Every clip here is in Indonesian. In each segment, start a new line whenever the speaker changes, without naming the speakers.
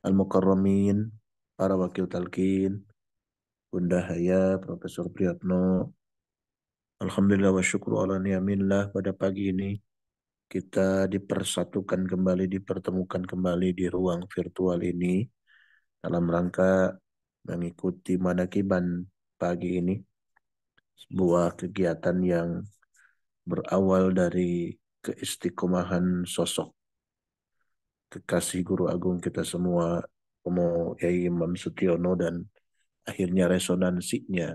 Al-Mukarramin, para wakil talqin, Bunda Haya, Profesor Priyatno. Alhamdulillah wa syukru ala ni'amillah, pada pagi ini kita dipersatukan kembali, dipertemukan kembali di ruang virtual ini dalam rangka mengikuti manakiban pagi ini, sebuah kegiatan yang berawal dari keistiqomahan sosok kekasih guru agung kita semua, Romo Yai Imam Sutyono, dan akhirnya resonansinya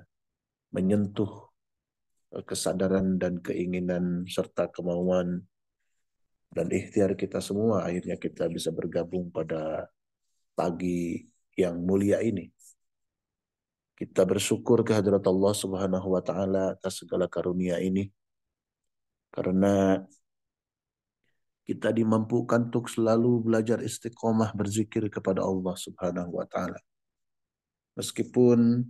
menyentuh kesadaran dan keinginan serta kemauan dan ikhtiar kita semua. Akhirnya kita bisa bergabung pada pagi yang mulia ini. Kita bersyukur kehadirat Allah Subhanahu wa taala atas segala karunia ini, karena kita dimampukan untuk selalu belajar istiqomah berzikir kepada Allah Subhanahu wa taala. Meskipun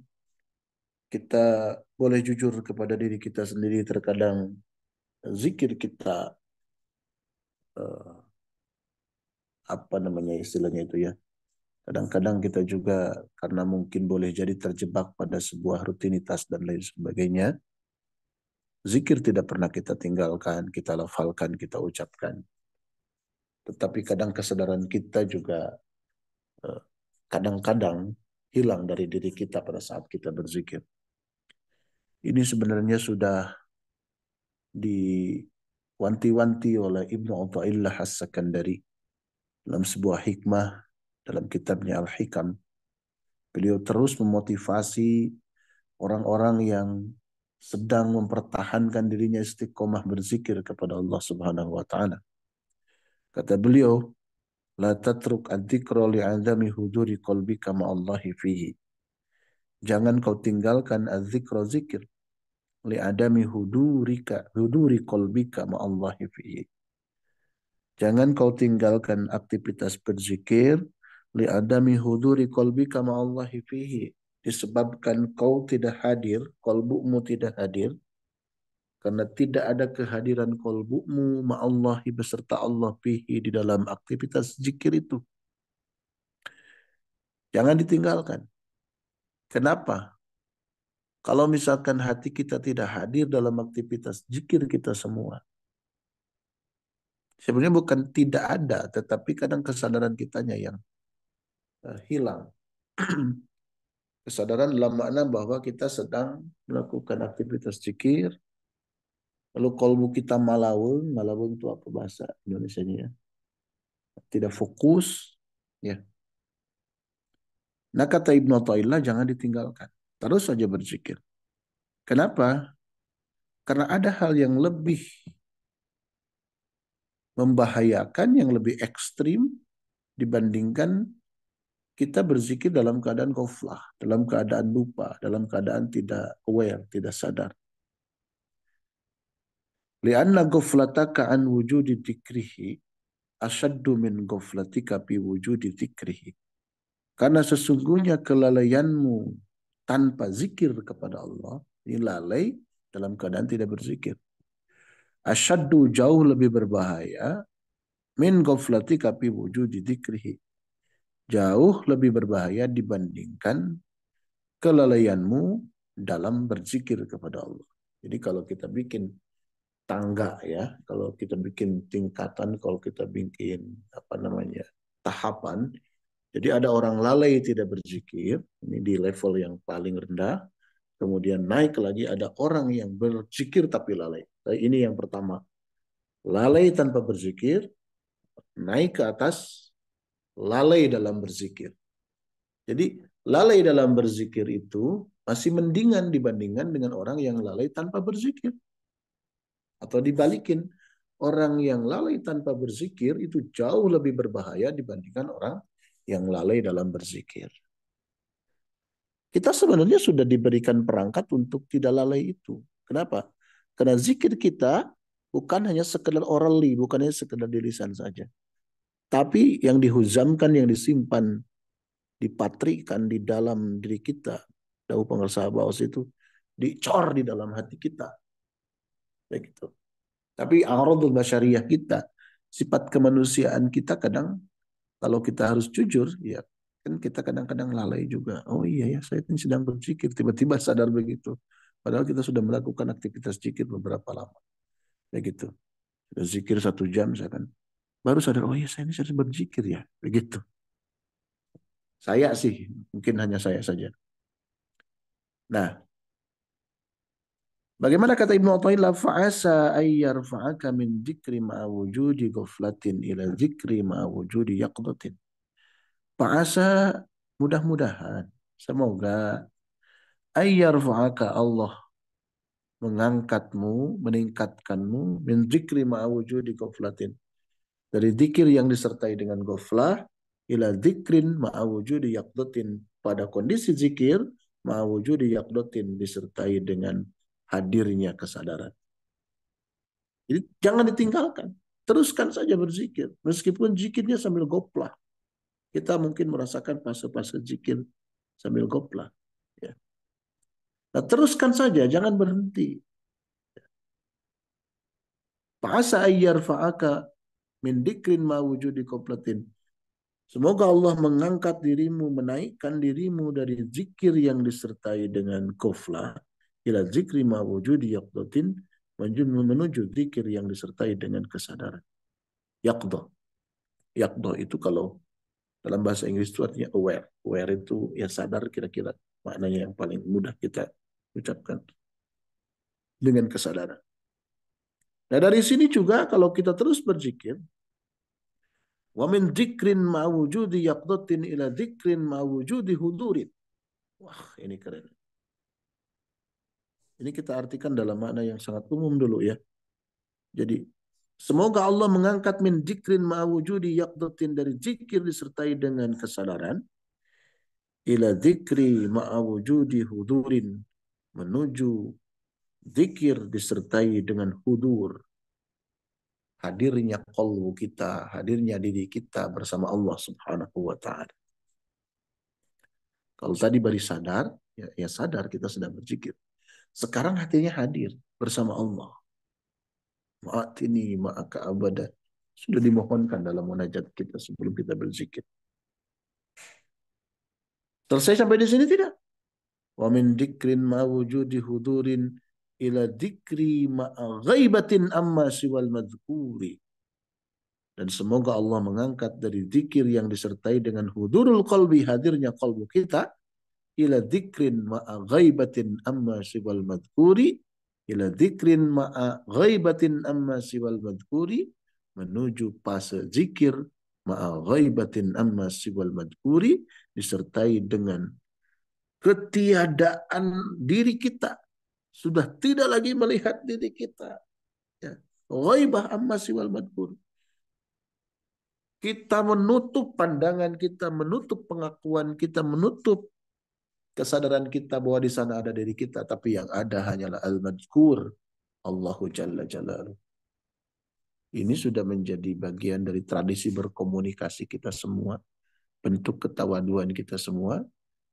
kita boleh jujur kepada diri kita sendiri, terkadang zikir kita apa namanya istilahnya itu ya. Kadang-kadang kita juga karena mungkin boleh jadi terjebak pada sebuah rutinitas dan lain sebagainya, zikir tidak pernah kita tinggalkan, kita lafalkan, kita ucapkan. Tetapi kadang kesadaran kita juga eh, kadang-kadang hilang dari diri kita pada saat kita berzikir. Ini sebenarnya sudah diwanti-wanti oleh Ibnu Athaillah As-Sakandari dalam sebuah hikmah dalam kitabnya Al-Hikam. Beliau terus memotivasi orang-orang yang sedang mempertahankan dirinya istiqomah berzikir kepada Allah Subhanahu wa taala. Kata beliau, la tatruk adzikra li'adami huduri qalbika ma'allahi fihi. Jangan kau tinggalkan adzikra zikir li'adami huduri qalbika ma'allahi fihi. Jangan kau tinggalkan aktivitas berzikir li'adami huduri qalbika ma'allahi fihi, disebabkan kau tidak hadir, kolbumu tidak hadir, karena tidak ada kehadiran kolbumu ma'allahi beserta Allah fihi di dalam aktivitas zikir itu. Jangan ditinggalkan. Kenapa? Kalau misalkan hati kita tidak hadir dalam aktivitas zikir kita semua, sebenarnya bukan tidak ada, tetapi kadang kesadaran kitanya yang hilang. Kesadaran dalam makna bahwa kita sedang melakukan aktivitas zikir, lalu kolbu kita malawung, malawung itu apa bahasa Indonesianya ya? Tidak fokus, ya. Nah kata Ibnu Athaillah, jangan ditinggalkan. Terus saja berzikir. Kenapa? Karena ada hal yang lebih membahayakan, yang lebih ekstrim dibandingkan kita berzikir dalam keadaan ghaflah, dalam keadaan lupa, dalam keadaan tidak aware, tidak sadar. Lianna ghaflataka an wujudi dzikrihi asyaddu min ghaflatika bi wujudi dzikrihi. Karena sesungguhnya kelalaianmu tanpa zikir kepada Allah, ini lalai dalam keadaan tidak berzikir. Asyaddu, jauh lebih berbahaya, min ghaflatika bi wujudi dzikrihi. Jauh lebih berbahaya dibandingkan kelalaianmu dalam berzikir kepada Allah. Jadi kalau kita bikin tangga ya, kalau kita bikin tingkatan, kalau kita bikin apa namanya tahapan, jadi ada orang lalai tidak berzikir, ini di level yang paling rendah, kemudian naik lagi ada orang yang berzikir tapi lalai. Nah, ini yang pertama, lalai tanpa berzikir, naik ke atas, lalai dalam berzikir. Jadi lalai dalam berzikir itu masih mendingan dibandingkan dengan orang yang lalai tanpa berzikir. Atau dibalikin, orang yang lalai tanpa berzikir itu jauh lebih berbahaya dibandingkan orang yang lalai dalam berzikir. Kita sebenarnya sudah diberikan perangkat untuk tidak lalai itu. Kenapa? Karena zikir kita bukan hanya sekedar orally, bukan hanya sekedar di lisan saja. Tapi yang dihuzamkan, yang disimpan, dipatrikan di dalam diri kita. Dahu pengersa bawas itu dicor di dalam hati kita. Begitu. Tapi aradul basyariyah kita, sifat kemanusiaan kita kadang Kalau kita harus jujur, ya kan kita kadang-kadang lalai juga. Oh iya ya, saya ini sedang berzikir, tiba-tiba sadar begitu. Padahal kita sudah melakukan aktivitas zikir beberapa lama. Begitu. Sudah zikir 1 jam, misalkan. Baru sadar, oh iya saya ini sedang berzikir ya. Begitu. Saya sih, mungkin hanya saya saja. Nah, bagaimana kata Ibnu Athaillah, fa'asa ayyar fa'aka min dzikri ma'a wujudi ghaflatin ila dzikri ma'a wujudi yaqdatin. Fa'asa, mudah-mudahan, semoga ayyar fa'aka Allah mengangkatmu, meningkatkanmu min dzikri ma'a wujudi ghaflatin. Dari dzikir yang disertai dengan ghaflah ila dzikrin ma'a wujudi yaqdatin, pada kondisi zikir ma'a wujudi yaqdatin disertai dengan hadirnya kesadaran. Jadi jangan ditinggalkan. Teruskan saja berzikir. Meskipun zikirnya sambil goplah. Kita mungkin merasakan fase-fase zikir sambil goplah. Ya. Nah, teruskan saja, jangan berhenti. Fa'asa ayyar fa'aka min dikrin ma wujudi qoplatin. Semoga Allah mengangkat dirimu, menaikkan dirimu dari zikir yang disertai dengan goflah ila zikri ma wujudi yaqdatin, menuju zikir yang disertai dengan kesadaran. Yaqdah. Yaqdah itu kalau dalam bahasa Inggris itu artinya aware. Aware itu ya sadar, kira-kira maknanya yang paling mudah kita ucapkan, dengan kesadaran. Nah dari sini juga kalau kita terus berzikir, wa min dzikrin ma'wujudi yaqdatin ila dzikrin ma'wujudi hudurin. Wah, ini keren. Ini kita artikan dalam makna yang sangat umum dulu ya. Jadi, semoga Allah mengangkat min dzikrin ma'wujudi yaqdatin, dari zikir disertai dengan kesadaran, ila dzikri ma'wujudi hudurin, menuju zikir disertai dengan hudur, hadirnya qalbu kita, hadirnya diri kita bersama Allah Subhanahu wa taala. Kalau tadi baru sadar, ya sadar kita sedang berzikir. Sekarang hatinya hadir bersama Allah. Ma'atini ma'aka abada. Sudah dimohonkan dalam munajat kita sebelum kita berzikir. Selesai sampai di sini tidak? Wa min dzikrin ma wujudi hudurin ila dzikri ma'a ghaibatin amma siwal madhkuri. Dan semoga Allah mengangkat dari zikir yang disertai dengan hudurul qalbi, hadirnya qalbu kita, ila dzikrin ma'a ghaibatin amma siwal madhkuri, ila dzikrin ma'a ghaibatin amma siwal madhkuri, menuju fase zikir ma'a ghaibatin amma siwal madhkuri, disertai dengan ketiadaan diri kita, sudah tidak lagi melihat diri kita, ya. Ghaibah amma siwal madhkuri, kita menutup pandangan kita, menutup pengakuan kita, menutup kesadaran kita bahwa di sana ada diri kita, tapi yang ada hanyalah al-madhkur, Allahu Jalla Jalaluhu. Ini sudah menjadi bagian dari tradisi berkomunikasi kita semua, bentuk ketawaduan kita semua.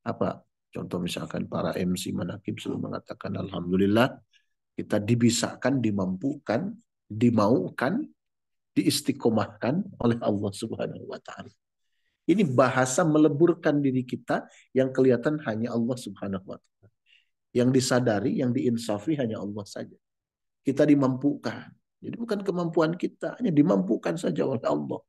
Apa? Contoh misalkan para MC manaqib selalu mengatakan alhamdulillah kita dibisakan, dimampukan, dimaukan, diistiqomahkan oleh Allah Subhanahu wa taala. Ini bahasa meleburkan diri kita yang kelihatan hanya Allah Subhanahu wa taala. Yang disadari, yang diinsafi hanya Allah saja. Kita dimampukan. Jadi bukan kemampuan kita, hanya dimampukan saja oleh Allah.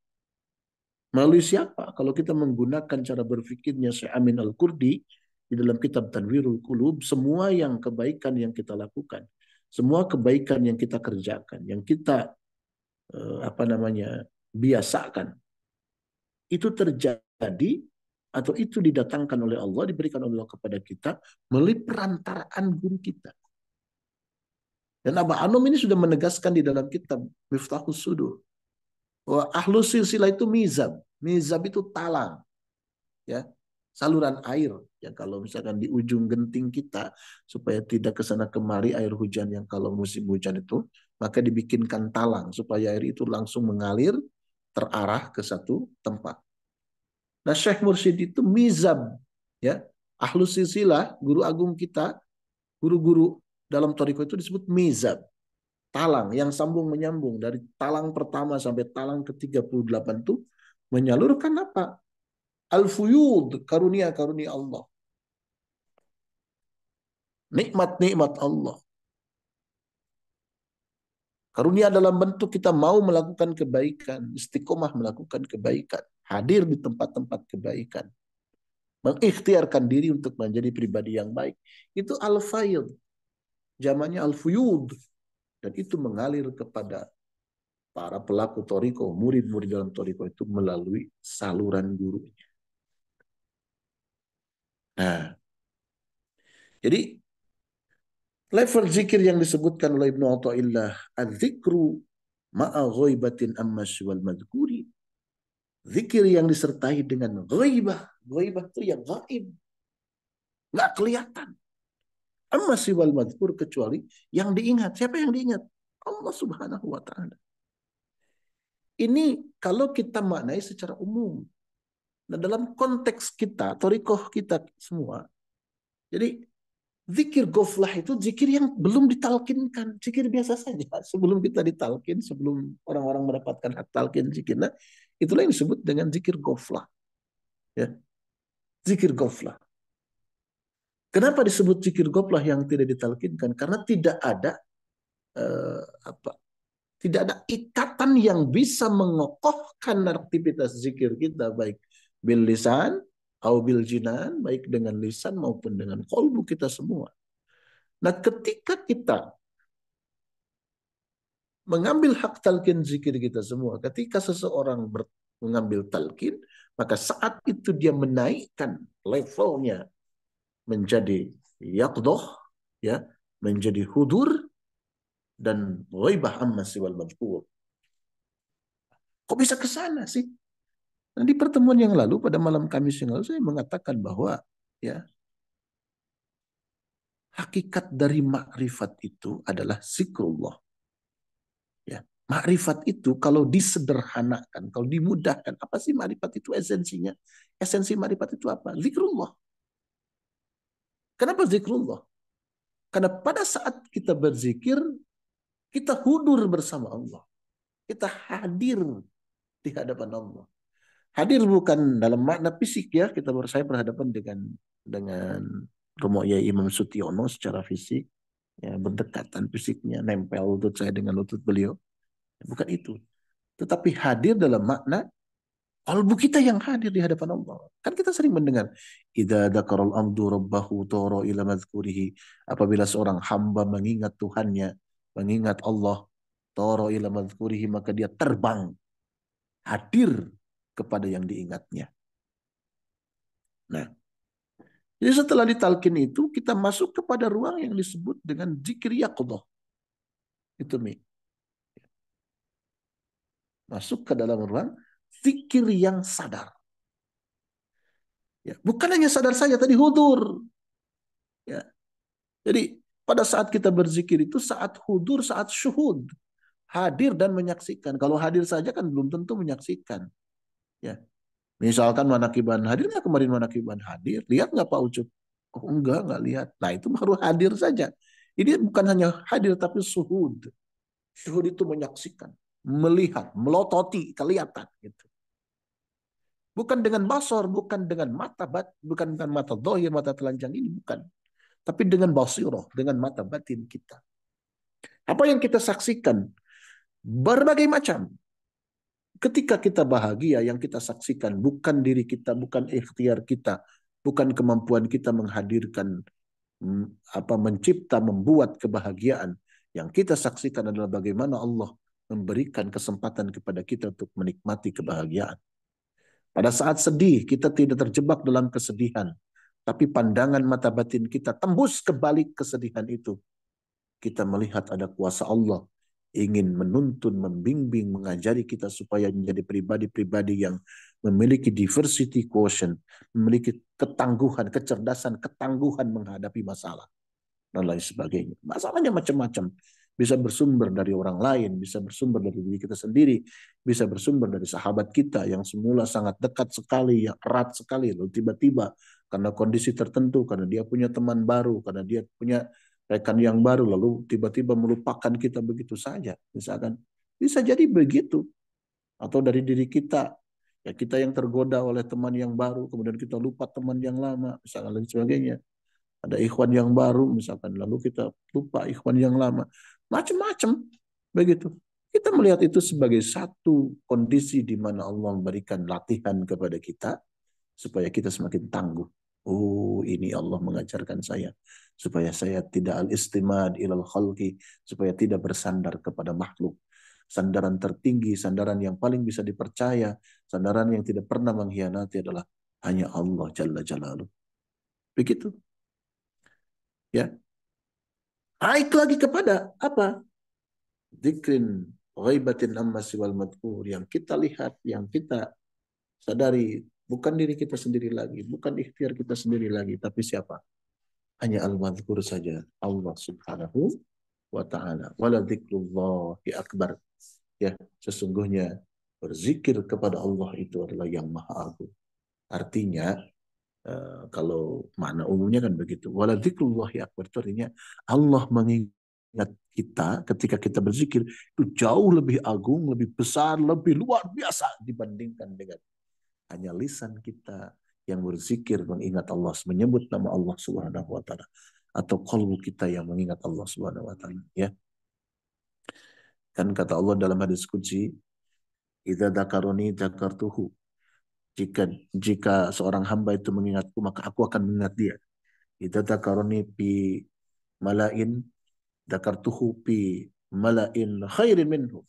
Melalui siapa? Kalau kita menggunakan cara berpikirnya Syekh Amin Al-Qurdi di dalam kitab Tanwirul Qulub, semua yang kebaikan yang kita lakukan, semua kebaikan yang kita kerjakan, yang kita biasakan, itu terjadi atau itu didatangkan oleh Allah, diberikan oleh Allah kepada kita melalui perantaraan guru kita. Dan Abah Anom ini sudah menegaskan di dalam kitab Miftahus Sudur bahwa ahlus silsilah itu mizab. Mizab itu talang, ya, saluran air. Ya, kalau misalkan di ujung genting kita supaya tidak kesana kemari air hujan yang kalau musim hujan itu, maka dibikinkan talang supaya air itu langsung mengalir terarah ke satu tempat. Nah, Syekh Mursyid itu mizab, ya. Ahlus silsilah, guru agung kita, guru-guru dalam thariqah itu disebut mizab. Talang yang sambung menyambung dari talang pertama sampai talang ke-38 itu Menyalurkan apa? Al-fuyud, karunia-karunia Allah. Nikmat-nikmat Allah. Karunia dalam bentuk kita mau melakukan kebaikan, istiqomah melakukan kebaikan, hadir di tempat-tempat kebaikan, mengikhtiarkan diri untuk menjadi pribadi yang baik. Itu al-faid, zamannya al-fuyud. Dan itu mengalir kepada para pelaku toriko, murid-murid dalam toriko itu melalui saluran gurunya. Nah, jadi level zikir yang disebutkan oleh Ibnu Athaillah, az-zikru ma'a ghaibatin amma siwal madhkuri. Zikir yang disertai dengan ghaibah. Ghaibah itu yang gaib. Nggak kelihatan. Amma siwal madhkur, kecuali yang diingat. Siapa yang diingat? Allah subhanahu wa ta'ala. Ini kalau kita maknai secara umum. Nah, dalam konteks kita, torikoh kita semua. Jadi zikir goflah itu zikir yang belum ditalkinkan. Zikir biasa saja. Sebelum kita ditalkin, sebelum orang-orang mendapatkan hak talkin zikir. Nah, itulah yang disebut dengan zikir goflah. Ya. Zikir goflah. Kenapa disebut zikir goflah yang tidak ditalkinkan? Karena tidak ada eh, apa? Tidak ada ikatan yang bisa mengokohkan aktivitas zikir kita, baik bil lisan atau bil jinan, baik dengan lisan maupun dengan kolbu kita semua. Nah, ketika kita mengambil hak talqin zikir kita semua, ketika seseorang mengambil talqin, maka saat itu dia menaikkan levelnya menjadi yaqdoh, ya, menjadi hudur dan ghaibah amma siwal madhkur. Kok bisa ke sana sih? Nah, di pertemuan yang lalu, pada malam Kamis yang lalu, saya mengatakan bahwa ya, hakikat dari makrifat itu adalah zikrullah. Ya, makrifat itu kalau disederhanakan, kalau dimudahkan, apa sih makrifat itu esensinya? Esensi makrifat itu apa? Zikrullah. Kenapa zikrullah? Karena pada saat kita berzikir, kita hudur bersama Allah. Kita hadir di hadapan Allah. Hadir bukan dalam makna fisik ya, saya berhadapan dengan Romo Yai Imam Sutiono secara fisik, ya, berdekatan fisiknya, nempel lutut saya dengan lutut beliau. Bukan itu. Tetapi hadir dalam makna kalbu kita yang hadir di hadapan Allah. Kan kita sering mendengar, idza dzakarul abdu rabbahu tara ila madzkurihi. Apabila seorang hamba mengingat Tuhannya, mengingat Allah, tara ila madzkurihi, maka dia terbang, hadir kepada yang diingatnya. Nah, jadi setelah ditalkin itu, kita masuk kepada ruang yang disebut dengan zikir yaqdah. Itu Mi. Masuk ke dalam ruang zikir yang sadar. Ya, bukan hanya sadar saja, tadi hudur. Ya. Jadi pada saat kita berzikir itu saat hudur, saat syuhud. Hadir dan menyaksikan. Kalau hadir saja kan belum tentu menyaksikan. Ya. Misalkan Manakiban hadir nggak kemarin Manakiban hadir? Lihat nggak Pak Ucup? Oh enggak lihat. Nah itu baru hadir saja. Ini bukan hanya hadir tapi syuhud. Syuhud itu menyaksikan, melihat, melototi, kelihatan gitu. Bukan dengan basor, bukan dengan mata bukan dengan mata dohir, mata telanjang ini bukan. Tapi dengan basiroh, dengan mata batin kita. Apa yang kita saksikan? Berbagai macam. Ketika kita bahagia, yang kita saksikan bukan diri kita, bukan ikhtiar kita, bukan kemampuan kita menghadirkan, mencipta, membuat kebahagiaan. Yang kita saksikan adalah bagaimana Allah memberikan kesempatan kepada kita untuk menikmati kebahagiaan. Pada saat sedih, kita tidak terjebak dalam kesedihan. Tapi pandangan mata batin kita tembus ke balik kesedihan itu. Kita melihat ada kuasa Allah ingin menuntun, membimbing, mengajari kita supaya menjadi pribadi-pribadi yang memiliki diversity quotient, memiliki ketangguhan, kecerdasan, ketangguhan menghadapi masalah dan lain sebagainya. Masalahnya macam-macam. Bisa bersumber dari orang lain, bisa bersumber dari diri kita sendiri, bisa bersumber dari sahabat kita yang semula sangat dekat sekali, yang erat sekali, lalu tiba-tiba karena kondisi tertentu, karena dia punya teman baru, karena dia punya rekan yang baru, lalu tiba-tiba melupakan kita begitu saja. Misalkan bisa jadi begitu. Atau dari diri kita Ya, kita yang tergoda oleh teman yang baru, kemudian kita lupa teman yang lama, misalkan dan sebagainya. Ada ikhwan yang baru, misalkan, lalu kita lupa ikhwan yang lama. Macam-macam. Begitu. Kita melihat itu sebagai satu kondisi di mana Allah memberikan latihan kepada kita, supaya kita semakin tangguh. Oh, ini Allah mengajarkan saya supaya saya tidak al-istimad ilal khalqi, supaya tidak bersandar kepada makhluk. Sandaran tertinggi, sandaran yang paling bisa dipercaya, sandaran yang tidak pernah mengkhianati adalah hanya Allah Jalla Jalaluh. Begitu. Ya. Naik lagi kepada apa? Dzikrin ghaibatin amma siwal madhkur, yang kita lihat, yang kita sadari, bukan diri kita sendiri lagi, bukan ikhtiar kita sendiri lagi, tapi siapa? Hanya al-madhkur saja, Allah Subhanahu wa taala. Wala dzikrullahi akbar. Ya, sesungguhnya berzikir kepada Allah itu adalah yang maha agung. Artinya kalau makna umumnya kan begitu. Wala dzikrullahi akbar itu artinya Allah mengingat kita ketika kita berzikir itu jauh lebih agung, lebih besar, lebih luar biasa dibandingkan dengan hanya lisan kita yang berzikir mengingat Allah, menyebut nama Allah Subhanahu wa taala, atau qalbu kita yang mengingat Allah Subhanahu wa taala, ya. Kan kata Allah dalam hadis qudsi, "Idza dzakaroni dzakartuhu." Jika jika seorang hamba itu mengingatku, maka aku akan mengingat dia. Idza dzakaroni fi malain dzakartuhu fi malain khairin minhu.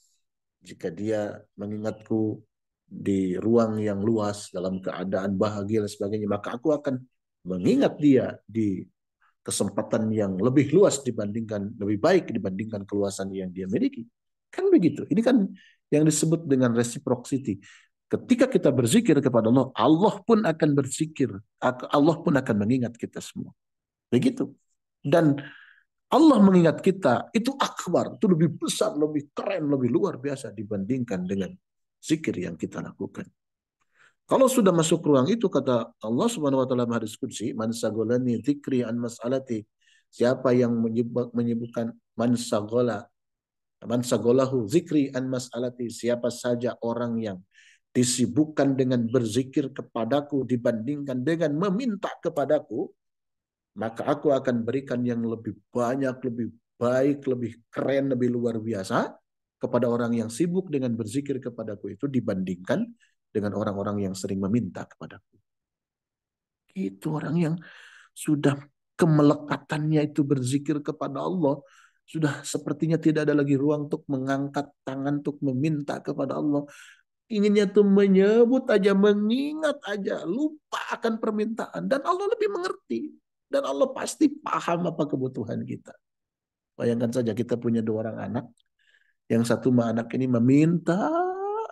Jika dia mengingatku di ruang yang luas dalam keadaan bahagia dan sebagainya, maka aku akan mengingat dia di kesempatan yang lebih luas dibandingkan, lebih baik dibandingkan keluasan yang dia miliki. Kan begitu. Ini kan yang disebut dengan reciprocity. Ketika kita berzikir kepada Allah, Allah pun akan berzikir, Allah pun akan mengingat kita semua. Begitu. Dan Allah mengingat kita itu akbar, itu lebih besar, lebih keren, lebih luar biasa dibandingkan dengan zikir yang kita lakukan. Kalau sudah masuk ruang itu, kata Allah Subhanahu wa taala hadis qudsi, man sagolani dzikri an mas'alati. Siapa yang menyebutkan man sagolahu zikri an mas'alati, siapa saja orang yang disibukkan dengan berzikir kepadaku dibandingkan dengan meminta kepadaku, maka aku akan berikan yang lebih banyak, lebih baik, lebih keren, lebih luar biasa kepada orang yang sibuk dengan berzikir kepadaku itu dibandingkan dengan orang-orang yang sering meminta kepadaku. Itu orang yang sudah kemelekatannya itu berzikir kepada Allah, sudah sepertinya tidak ada lagi ruang untuk mengangkat tangan untuk meminta kepada Allah. Inginnya tuh menyebut aja, mengingat aja, lupa akan permintaan. Dan Allah lebih mengerti. Dan Allah pasti paham apa kebutuhan kita. Bayangkan saja kita punya 2 orang anak. Yang satu mah anak ini meminta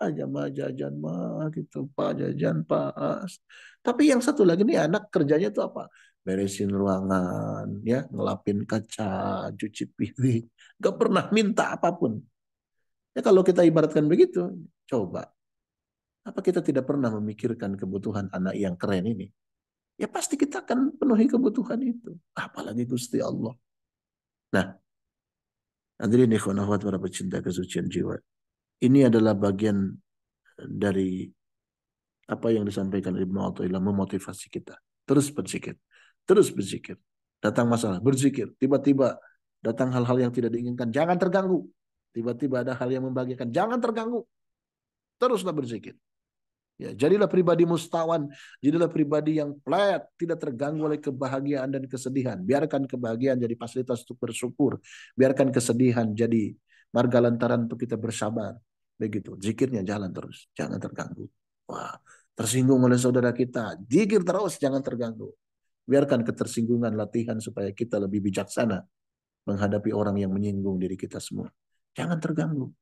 aja, mah jajan mah gitu, Pak jajan Pak. Tapi yang satu lagi nih anak kerjanya tuh apa? Beresin ruangan, ya, ngelapin kaca, cuci piring. Gak pernah minta apapun. Ya kalau kita ibaratkan begitu, coba. Apa kita tidak pernah memikirkan kebutuhan anak yang keren ini? Ya pasti kita akan penuhi kebutuhan itu. Apalagi Gusti Allah. Nah, hadirin ikhwan akhwat para pecinta kesucian jiwa. Ini adalah bagian dari apa yang disampaikan Ibnu Athaillah, memotivasi kita. Terus berzikir. Terus berzikir. Datang masalah, berzikir. Tiba-tiba datang hal-hal yang tidak diinginkan, jangan terganggu. Tiba-tiba ada hal yang membahagiakan, jangan terganggu. Teruslah berzikir. Ya, jadilah pribadi mustawan, jadilah pribadi yang flat, tidak terganggu oleh kebahagiaan dan kesedihan. Biarkan kebahagiaan jadi fasilitas untuk bersyukur, biarkan kesedihan jadi marga lantaran untuk kita bersabar. Begitu, zikirnya jalan terus, jangan terganggu. Wah, tersinggung oleh saudara kita, zikir terus, jangan terganggu. Biarkan ketersinggungan latihan supaya kita lebih bijaksana menghadapi orang yang menyinggung diri kita semua. Jangan terganggu.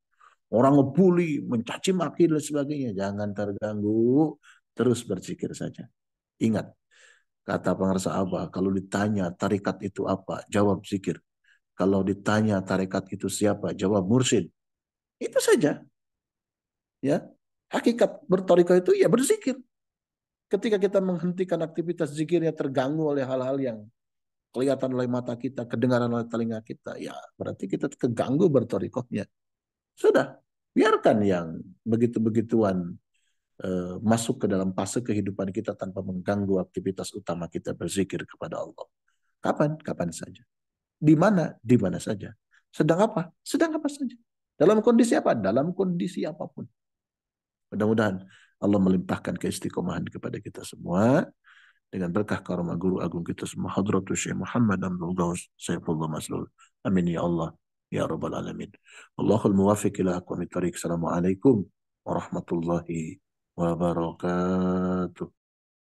Orang ngebully, mencaci maki dan sebagainya. Jangan terganggu. Terus berzikir saja. Ingat, kata pengarsa Abah, kalau ditanya tarekat itu apa? Jawab zikir. Kalau ditanya tarekat itu siapa? Jawab mursyid. Itu saja. Ya, hakikat bertarekat itu ya berzikir. Ketika kita menghentikan aktivitas zikirnya terganggu oleh hal-hal yang kelihatan oleh mata kita, kedengaran oleh telinga kita, ya berarti kita keganggu bertarekatnya. Sudah, biarkan yang begitu-begituan masuk ke dalam fase kehidupan kita tanpa mengganggu aktivitas utama kita berzikir kepada Allah. Kapan? Kapan saja. Di mana? Di mana saja. Sedang apa? Sedang apa saja. Dalam kondisi apa? Dalam kondisi apapun. Mudah-mudahan Allah melimpahkan keistiqomahan kepada kita semua dengan berkah karomah guru agung kita semua Hadratus Syekh Muhammad Abdul Ghaus Saifullah Maslul. Amin ya Allah ya rabbal alamin. Allahul muwaffiq ila aqwamit thariq. Assalamualaikum warahmatullahi wabarakatuh.